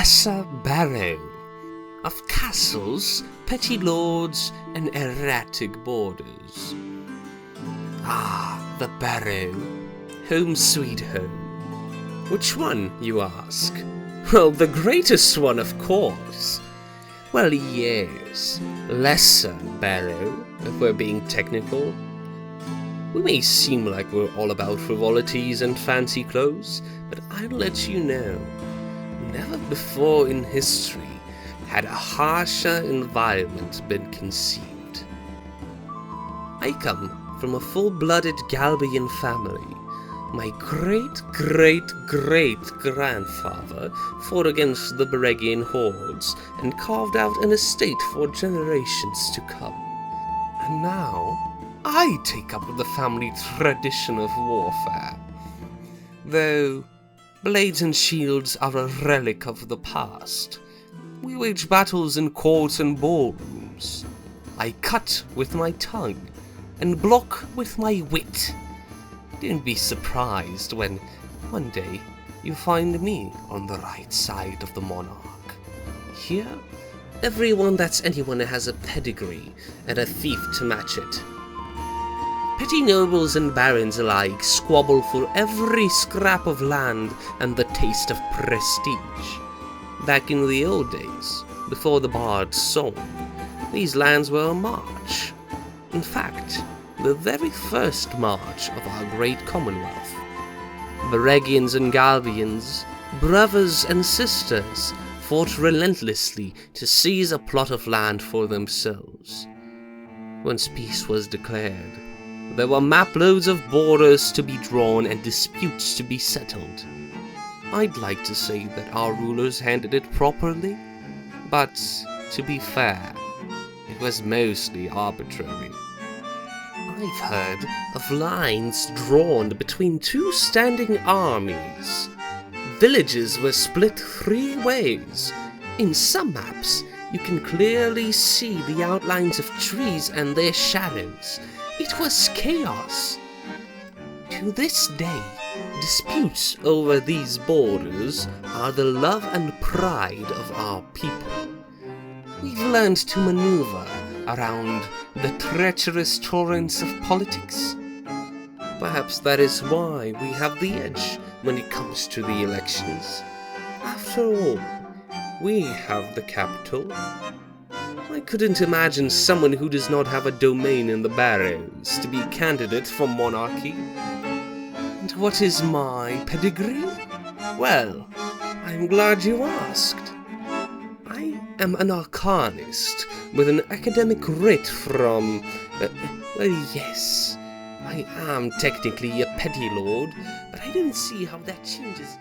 Lesser Baro, of castles, petty lords, and erratic borders. Ah, the Baro, home sweet home. Which one, you ask? Well, the greatest one, of course. Well, yes, Lesser Baro, if we're being technical. We may seem like we're all about frivolities and fancy clothes, but I'll let you know, never before in history had a harsher environment been conceived. I come from a full-blooded Galbian family. My great-great-great-grandfather fought against the Beregian hordes and carved out an estate for generations to come. And now, I take up the family tradition of warfare. Though blades and shields are a relic of the past, we wage battles in courts and ballrooms. I cut with my tongue and block with my wit. Don't be surprised when, one day, you find me on the right side of the monarch. Here, everyone that's anyone has a pedigree and a thief to match it. Petty nobles and barons alike squabble for every scrap of land and the taste of prestige. Back in the old days, before the bard's song, these lands were a march. In fact, the very first march of our great Commonwealth. Beregians and Galbians, brothers and sisters, fought relentlessly to seize a plot of land for themselves. Once peace was declared, there were maploads of borders to be drawn and disputes to be settled. I'd like to say that our rulers handled it properly, but to be fair, it was mostly arbitrary. I've heard of lines drawn between two standing armies. Villages were split 3 ways. In some maps, you can clearly see the outlines of trees and their shadows. It was chaos. To this day, disputes over these borders are the love and pride of our people. We've learned to maneuver around the treacherous torrents of politics. Perhaps that is why we have the edge when it comes to the elections. After all, we have the capital. I couldn't imagine someone who does not have a domain in the Barrows to be candidate for monarchy. And what is my pedigree? Well, I'm glad you asked. I am an arcanist with an academic writ from... well, yes, I am technically a petty lord, but I don't see how that changes...